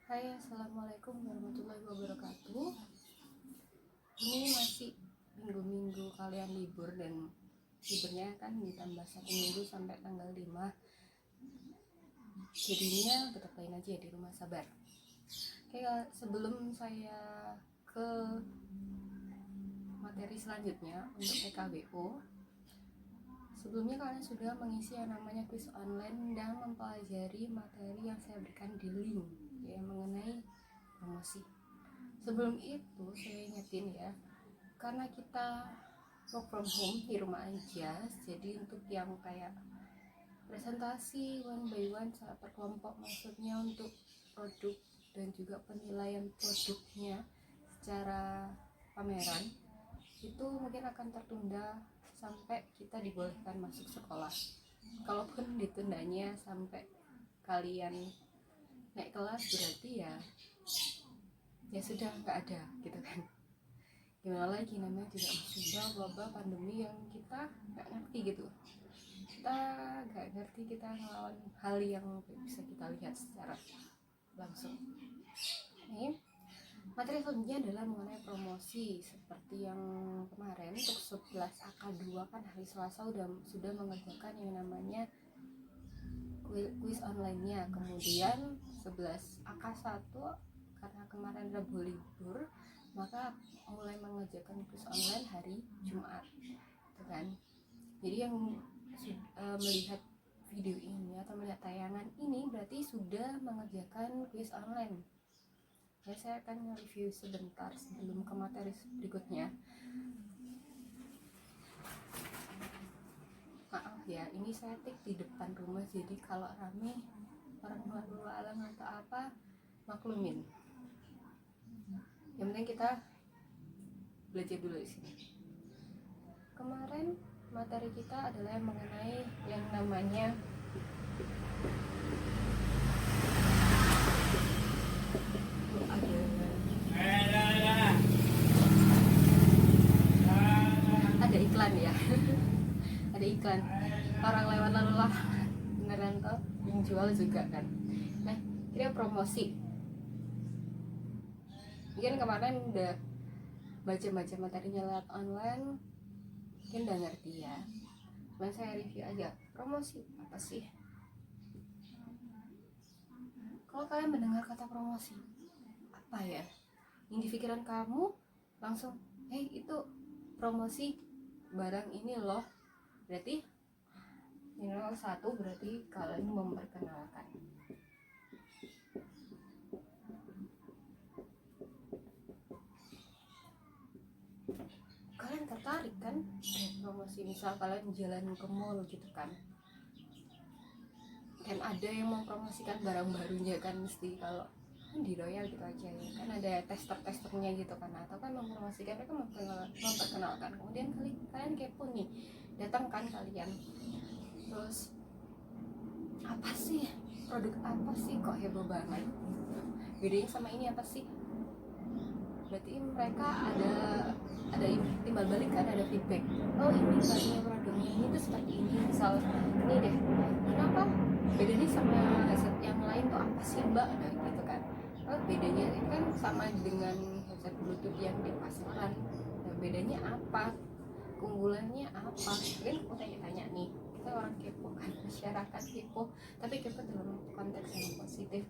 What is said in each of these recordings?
Hai, assalamualaikum warahmatullahi wabarakatuh. Ini masih minggu-minggu kalian libur dan liburnya kan ditambah 1 minggu sampai tanggal 5. Jadinya betulin aja di rumah sabar. Oke, sebelum saya ke materi selanjutnya untuk PKBO, sebelumnya kalian sudah mengisi yang namanya quiz online dan mempelajari materi yang saya berikan di link ya mengenai promosi. Sebelum itu saya ingetin ya, karena kita work from home di rumah aja, jadi untuk yang kayak presentasi one by one per kelompok, maksudnya untuk produk dan juga penilaian produknya secara pameran, itu mungkin akan tertunda sampai kita dibolehkan masuk sekolah. Kalaupun ditundanya sampai kalian naik kelas, berarti ya sudah nggak ada gitu kan. Gimana lagi, namanya juga sudah wabah pandemi yang kita nggak ngerti gitu. Kita nggak ngerti, kita ngelawan hal yang bisa kita lihat secara langsung. Ini materi selanjutnya adalah mengenai promosi. Seperti yang kemarin untuk 11 AK2 kan hari Selasa sudah mengerjakan yang namanya quiz online-nya. Kemudian 11 AK1 karena kemarin Rabu libur, maka mulai mengerjakan quiz online hari Jumat, gitu kan. Jadi yang melihat video ini atau melihat tayangan ini berarti sudah mengerjakan quiz online. Ya, saya akan review sebentar sebelum ke materi berikutnya. Maaf ya, ini saya take di depan rumah, jadi kalau rame orang lalu alam atau apa, maklumin. Yang penting kita belajar dulu di sini. Kemarin materi kita adalah mengenai yang namanya ada iklan ya. Ada iklan orang lewat lalu lah, beneran toh, yang jual juga kan. Nah, kira promosi. Mungkin kemarin udah baca materinya lewat online, mungkin udah ngerti ya. Cuman saya review aja, promosi apa sih? Kalau kalian mendengar kata promosi, apa ya yang di pikiran kamu? Langsung, hey, itu promosi barang ini loh. Berarti satu, berarti kalian memperkenalkan. Kalian tertarik kan promosi, misal kalian jalan ke mall gitu kan ada yang mempromosikan barang barunya kan, mesti kalau di Royal gitu aja ya kan, ada tester-testernya gitu kan, atau kan mempromosikan, mereka memperkenalkan. Kemudian kalian kepo nih, datang kan kalian, terus apa sih, produk apa sih kok heboh banget, bedanya sama ini apa sih? Berarti mereka ada timbal balik kan, ada feedback. Oh, ini barunya produknya ini tuh seperti ini, misal ini deh, kenapa bedanya sama yang lain tuh apa sih mbak, nah gitu kan. Oh, bedanya ini kan sama dengan headset bluetooth yang di pasaran, nah, bedanya apa, keunggulannya apa, kan aku tanya-tanya nih, kita orang kepo kan, masyarakat kepo, tapi kepo dalam konteks yang positif.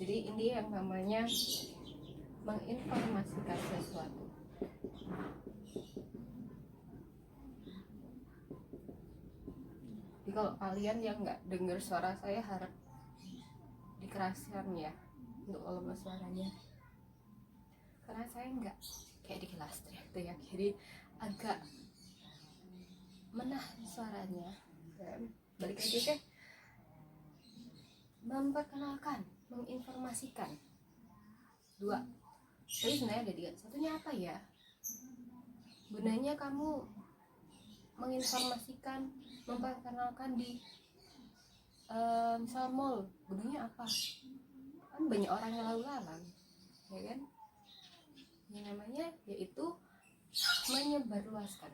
Jadi ini yang namanya menginformasikan sesuatu. Jadi kalau kalian yang nggak dengar suara saya, harap dikeraskan ya untuk volume suaranya, karena saya nggak kayak di kelas teriak-teriak, jadi agak menahan suaranya. Balik lagi ke memperkenalkan, menginformasikan. 2. Jadi sebenarnya ada 3. Satunya apa ya? Gunanya kamu menginformasikan, memperkenalkan di misal mall, gunanya apa? Kan banyak orang yang lalu lalang, ya kan? Yang namanya yaitu menyebarluaskan.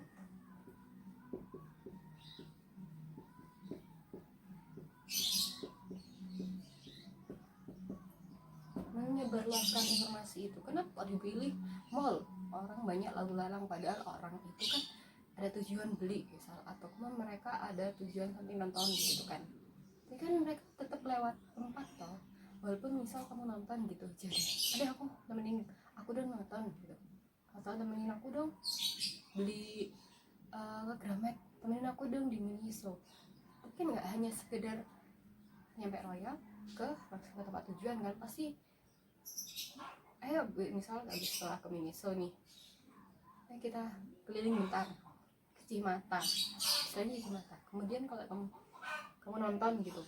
menyebarluaskan informasi itu. Kenapa dipilih mall? Orang banyak lalu lalang, padahal orang itu kan ada tujuan beli misal, atau mereka ada tujuan nanti nonton gitu kan. Tapi kan mereka tetap lewat tempat toh, walaupun misal kamu nonton gitu, jadi ada aku temenin aku dong nonton gitu, atau temenin aku dong beli ke Gramet, temenin aku dong di Miniso. Mungkin nggak hanya sekedar nyampe Royal ke tempat tujuan kan, pasti ayo misal habis setelah ke Miniso nih, ayo kita keliling bentar ke Cimata, selain Cimata. Kemudian kalau kamu nonton gitu,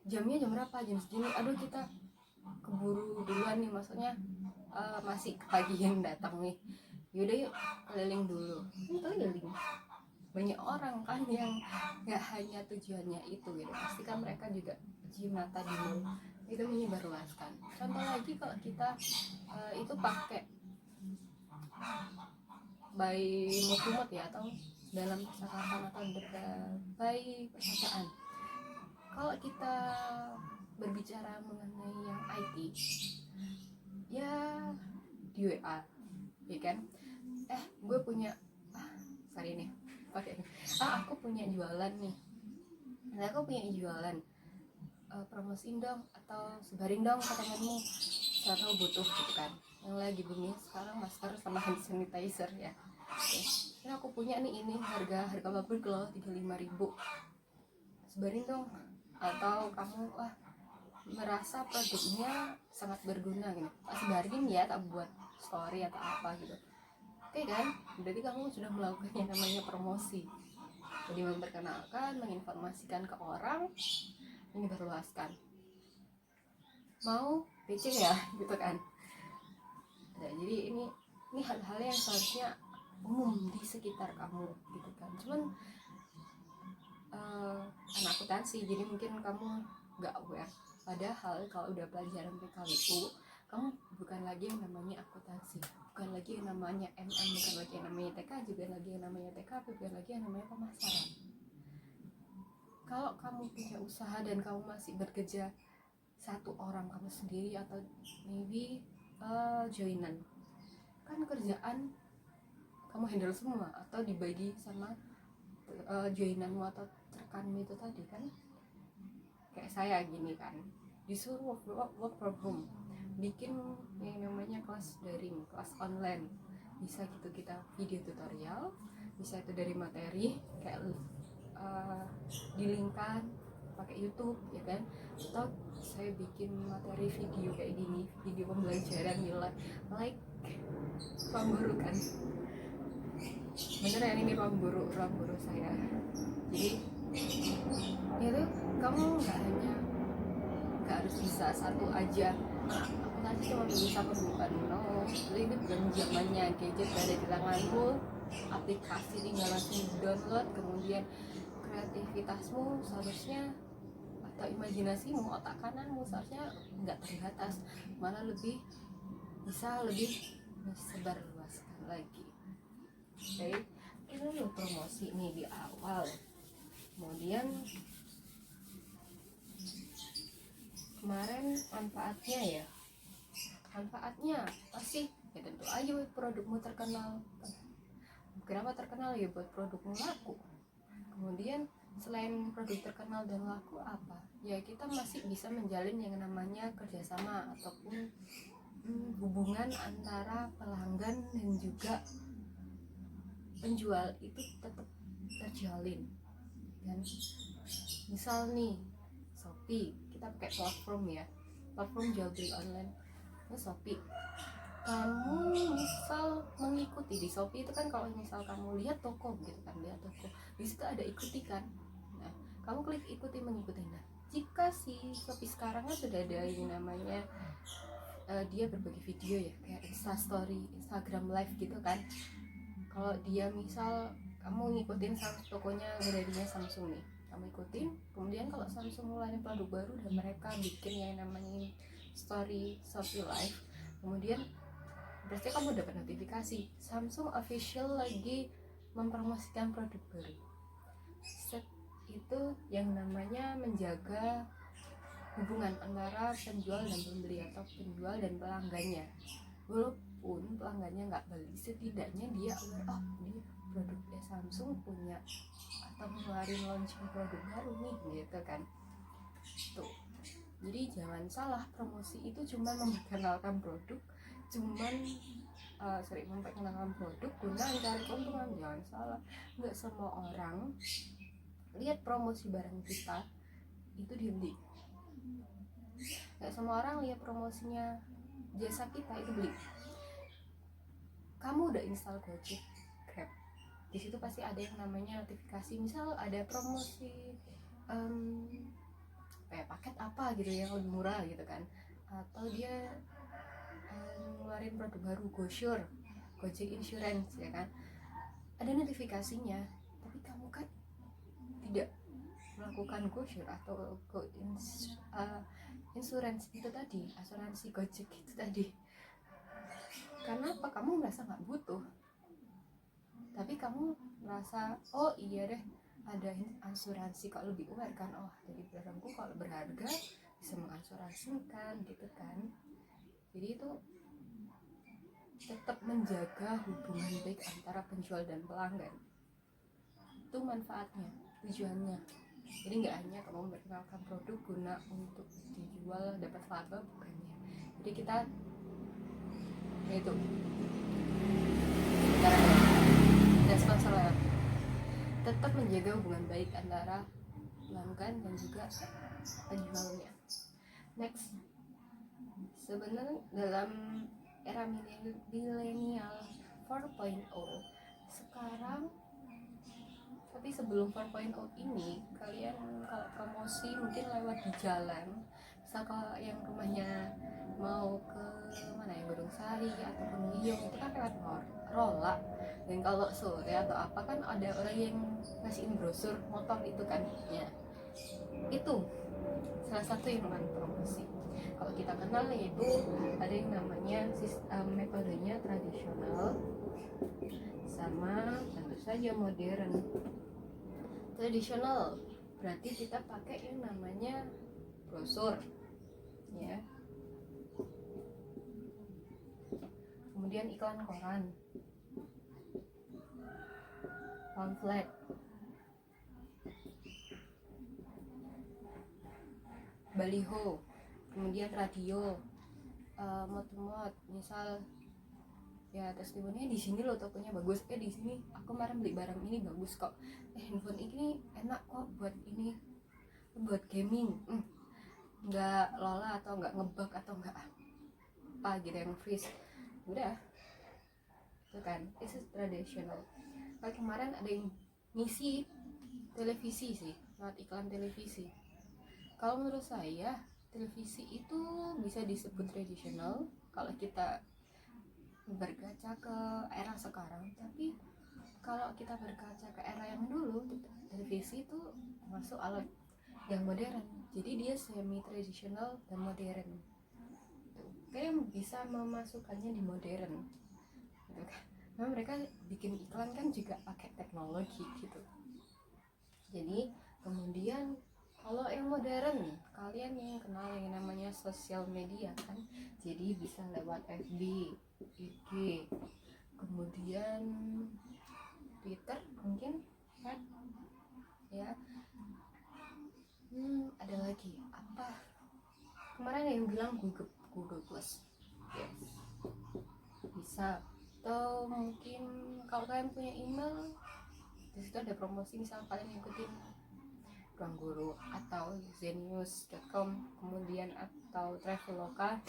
jamnya jam berapa, jam segini, aduh kita keburu duluan nih, maksudnya masih kepagian datang nih, yaudah yuk keliling dulu. Keliling banyak orang kan yang nggak hanya tujuannya itu gitu, pasti kan mereka juga Cimata di mall itu menyebarluaskan. Contoh lagi kalau kita itu pakai by move ya, atau dalam percakapan atau by percakapan, kalau kita berbicara mengenai yang IT ya di WA ya kan, gue punya sorry nih pakai aku punya jualan nih, nah aku punya jualan, promosiin dong atau sebarin dong ke temenmu, siapa butuh gitu kan, yang lagi booming sekarang masker sama hand sanitizer ya. Ini aku punya nih, ini harga pabrik loh 35.000, sebarin dong. Atau kamu merasa produknya sangat berguna gitu, sebarin ya, tak buat story atau apa gitu. Oke kan, berarti kamu sudah melakukan yang namanya promosi, jadi memperkenalkan, menginformasikan ke orang, menyebarluaskan. Mau PC ya gitu kan. Nah, jadi ini hal-hal yang seharusnya umum di sekitar kamu gitu kan. Cuman anak akuntansi, jadi mungkin kamu nggak aware. Padahal kalau udah pelajaran PKWU, kamu bukan lagi yang namanya akuntansi, bukan lagi yang namanya MM, bukan lagi yang namanya TK, juga lagi yang namanya TKP, bukan lagi yang namanya pemasaran. Kalau kamu punya usaha dan kamu masih bekerja satu orang kamu sendiri, atau maybe joinan, kan kerjaan kamu handle semua atau dibagi sama joinanmu atau rekanmu itu tadi kan. Kayak saya gini kan, disuruh work from home, bikin yang namanya kelas daring, kelas online, bisa gitu kita video tutorial, bisa itu dari materi kayak dilingkan pakai YouTube ya kan, atau saya bikin materi video kayak gini, video pembelajaran nilai like ruang guru kan, beneran ini ruang guru saya. Jadi itu kamu nggak harus bisa satu aja. Aku tadi cuma bisa pembukaan, no, ini bukan zamannya gadget ada di tanganmu, aplikasi tinggal langsung download, kemudian kreativitasmu seharusnya atau imajinasimu, otak kananmu seharusnya nggak terbatas, malah lebih bisa menyebarluaskan lagi. Oke, ini lo promosi nih di awal, kemudian kemarin manfaatnya pasti ya tentu aja buat produkmu terkenal. Kenapa terkenal? Ya buat produkmu laku. Kemudian selain produk terkenal dan laku apa? Ya kita masih bisa menjalin yang namanya kerjasama ataupun hubungan antara pelanggan dan juga penjual itu tetap terjalin kan. Misal nih Shopee, kita pakai platform jual beli online, Shopee. Kamu misal mengikuti di Shopee itu kan, kalau misal kamu lihat toko gitu kan, di situ ada ikuti kan. Nah, kamu klik ikuti, mengikuti. Nah, jika si Shopee sekarang kan sudah ada yang namanya dia berbagi video ya, kayak Instastory, Instagram Live gitu kan. Kalau dia misal kamu ngikutin tokonya beradinya Samsung nih, kamu ikutin, kemudian kalau Samsung ngeluarin produk baru dan mereka bikin yang namanya story Shopee Live, kemudian berarti kamu dapat notifikasi Samsung official lagi mempromosikan produk baru. Set itu yang namanya menjaga hubungan antara penjual dan pembeli atau penjual dan pelanggannya. Walaupun pelanggannya nggak beli, setidaknya dia aware, oh dia produknya Samsung punya atau ngeluarin launching produk baru nih gitu kan. Tuh, jadi jangan salah, promosi itu cuma memperkenalkan produk, memperkenalkan produk guna mencari keuntungan. Jangan salah, nggak semua orang lihat promosi barang kita itu dibeli, nggak semua orang lihat promosinya jasa kita itu beli. Kamu udah install Gojek, Grab, di situ pasti ada yang namanya notifikasi, misal ada promosi kayak paket apa gitu yang lebih murah gitu kan, atau dia ngeluarin produk baru, GoSure, Gojek Insurance ya kan, ada notifikasinya, tapi kamu kan tidak melakukan GoSure atau insurance itu tadi, asuransi Gojek itu tadi. Karena apa? Kamu merasa nggak butuh, tapi kamu merasa oh iya deh ada asuransi, kok lebih aware kan, oh jadi barangku kalau berharga bisa mengasuransikan gitu kan. Jadi itu tetap menjaga hubungan baik antara penjual dan pelanggan, itu manfaatnya, tujuannya. Jadi nggak hanya kamu memperkenalkan produk guna untuk dijual dapat laba, bukannya. Jadi kita itu dan sponsor tetap menjaga hubungan baik antara pelanggan dan juga penjualnya. Next, sebenarnya dalam era milenial 4.0 sekarang, tapi sebelum 4.0 ini, kalian kalau promosi mungkin lewat di jalan, misal kalau yang rumahnya mau ke mana ya, Gunung Sari ataupun Liyong, itu kan lewat rola. Dan kalau sore atau apa kan ada orang yang ngasihin brosur motor itu kan ya, itu salah satu yang namanya promosi. Kalau kita kenal yaitu ada yang namanya metodenya tradisional sama tentu saja modern. Tradisional berarti kita pakai yang namanya brosur ya, kemudian iklan koran, pamflet, baliho, kemudian radio, mot-mot, misal ya testimoninya di sini loh tokonya bagus, di sini aku kemarin beli barang ini bagus kok, handphone ini enak kok buat ini, buat gaming, nggak lola atau nggak ngebug atau nggak apa gitu yang freeze, udah itu kan, itu tradisional. Kayak kemarin ada yang ngisi televisi sih, lewat iklan televisi. Kalau menurut saya televisi itu bisa disebut tradisional kalau kita berkaca ke era sekarang, tapi kalau kita berkaca ke era yang dulu, televisi itu masuk alat yang modern, jadi dia semi tradisional dan modern. Kayak bisa memasukkannya di modern gitu kan. Nah, mereka bikin iklan kan juga pakai teknologi gitu. Jadi kemudian kalau yang modern, kalian yang kenal yang namanya sosial media kan, jadi bisa lewat FB, IG, kemudian Twitter mungkin kan ya. Ada lagi apa? Kemarin ada yang bilang Google Plus, yes, bisa. Atau mungkin kalau kalian punya email, di situ ada promosi, misal kalian ikutin Ruang Guru atau zenius.com, kemudian atau Traveloka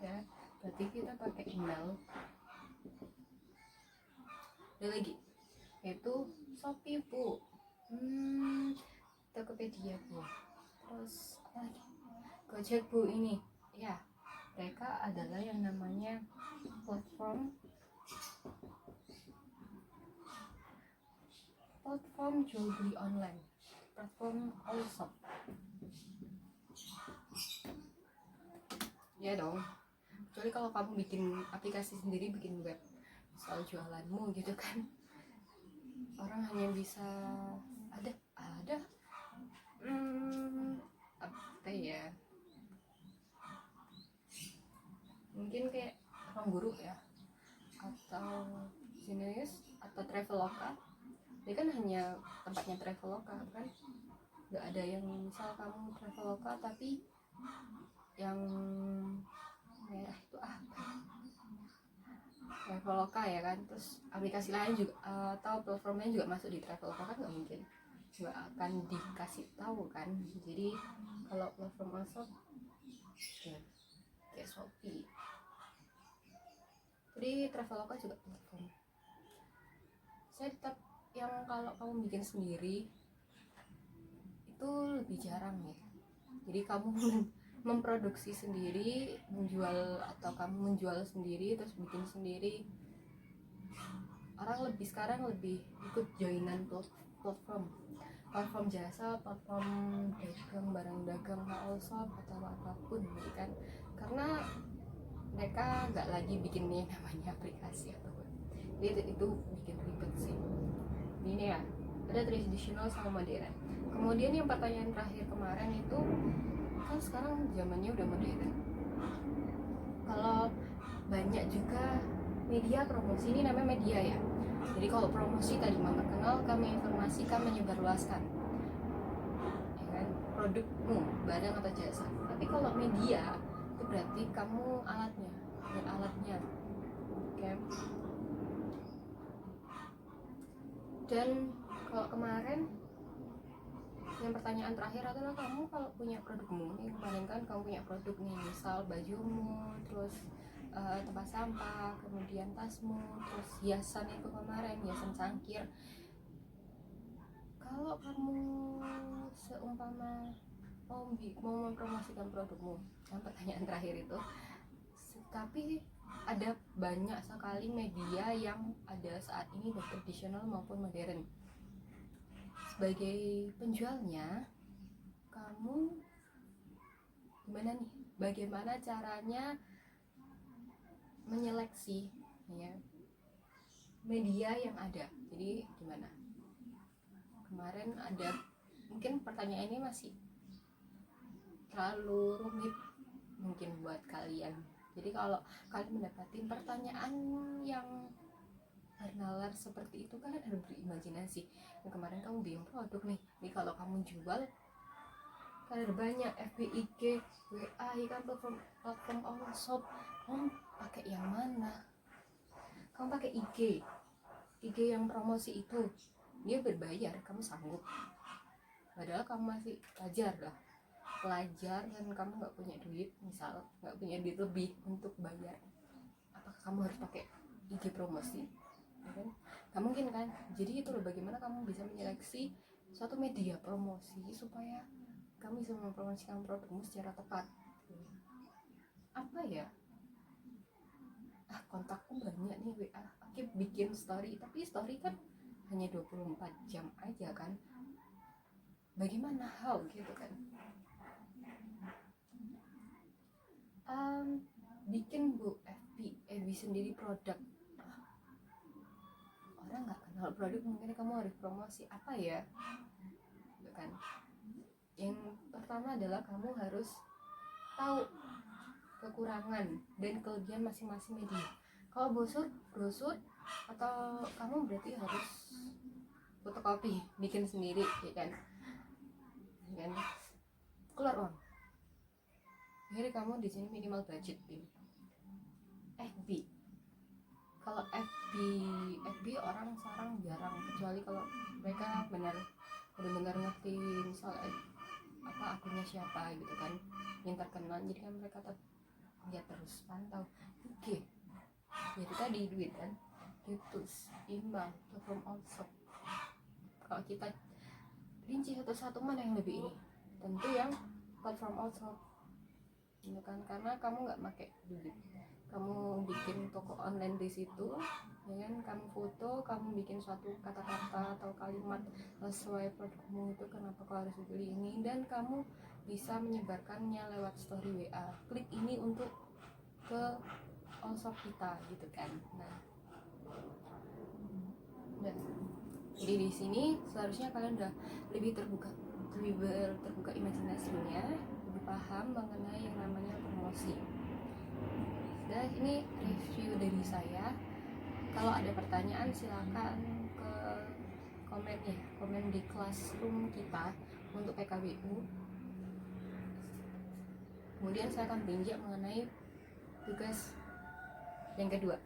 ya, berarti kita pakai email. Ada lagi yaitu Shopee Bu, Tokopedia Bu, terus apa lagi, Gojek Bu. Ini ya, mereka adalah yang namanya platform jual beli online, platform all-shop ya dong. Kecuali kalau kamu bikin aplikasi sendiri, bikin web soal jualanmu gitu kan, orang hanya bisa ada Apa ya, mungkin kayak ruang guru ya, atau Genius atau Traveloka. Ini kan hanya tempatnya Traveloka kan, nggak ada yang misal kamu Traveloka tapi yang merah itu Traveloka ya kan, terus aplikasi lain juga atau platform lain juga masuk di Traveloka kan, nggak mungkin, nggak akan dikasih tahu kan. Jadi kalau platform masuk ya, kayak Shopee, jadi Traveloka juga platform. Saya tetap yang kalau kamu bikin sendiri itu lebih jarang ya. Jadi kamu memproduksi sendiri, menjual, atau kamu menjual sendiri terus bikin sendiri, orang lebih sekarang lebih ikut joinan platform jasa, platform dagang, barang dagang, all shop atau apapun gitu kan, karena mereka nggak lagi bikinnya namanya aplikasi atau web. Jadi itu bikin ribet sih. Ini ya, ada tradisional sama modern. Kemudian yang pertanyaan terakhir kemarin itu kan sekarang zamannya udah modern. Kalau banyak juga media promosi, ini namanya media ya. Jadi kalau promosi tadi memperkenalkan, menginformasikan, menyebarluaskan ya kan, produkmu, barang atau jasa. Tapi kalau media itu berarti kamu alatnya, oke. Dan kalau kemarin yang pertanyaan terakhir adalah kamu kalau punya produkmu, ini kemarin kan kamu punya produk nih, misal bajumu, terus tempat sampah, kemudian tasmu, terus hiasan itu kemarin, hiasan cangkir. Kalau kamu seumpama mau mempromosikan produkmu, yang pertanyaan terakhir itu, tapi ada banyak sekali media yang ada saat ini, baik tradisional maupun modern. Sebagai penjualnya, kamu gimana nih? Bagaimana caranya menyeleksi ya media yang ada? Jadi gimana? Kemarin ada, mungkin pertanyaan ini masih terlalu rumit mungkin buat kalian. Jadi kalau kalian mendapati pertanyaan yang bernalar seperti itu, kalian harus berimajinasi. Yang kemarin kamu bikin produk nih, kalau kamu jual kan ada banyak FB, IG, WA, ya kan, platform all shop. Kamu pakai yang mana? Kamu pakai IG yang promosi itu, dia berbayar, kamu sanggup? Padahal kamu masih pelajar dan kamu nggak punya duit, misal nggak punya duit lebih untuk bayar, apakah kamu harus pakai IG promosi? Ya kan? Gak mungkin kan? Jadi itu loh, bagaimana kamu bisa menyeleksi suatu media promosi supaya kamu bisa mempromosikan produkmu secara tepat. Apa ya? Kontakku banyak nih WA, oke, bikin story, tapi story kan hanya 24 jam aja kan. Bagaimana gitu kan? Bikin FB sendiri produk. Orang nggak kenal produk, mungkin kamu harus promosi apa ya? Gitu kan? Yang pertama adalah kamu harus tahu kekurangan dan kelebihan masing-masing media. Kalau brosur atau kamu berarti harus fotokopi, bikin sendiri, ya kan? Keluar uang. Jadi kamu di sini minimal budget ini. FB. Kalau FB orang sekarang jarang, kecuali kalau mereka benar-benar ngerti, misal akunnya siapa gitu kan, yang terkenal, jadi kan mereka terus pantau. Oke, jadi tadi duit kan, YouTube, imbang, platform all shop. Kalau kita rinci satu-satu, mana yang lebih ini? Tentu yang platform all shop, gitu kan, karena kamu nggak pakai duit, kamu bikin toko online di situ, ya kan, kamu foto, kamu bikin suatu kata-kata atau kalimat sesuai produkmu itu, kenapa kau harus beli ini, dan kamu bisa menyebarkannya lewat story WA, klik ini untuk ke all shop kita, gitu kan. Nah, jadi di sini seharusnya kalian udah lebih terbuka lebih terbuka imajinasinya, lebih paham mengenai yang namanya promosi. Dan ini review dari saya. Kalau ada pertanyaan silakan ke komen di classroom kita untuk PKBU. Kemudian saya akan beranjak mengenai tugas yang kedua.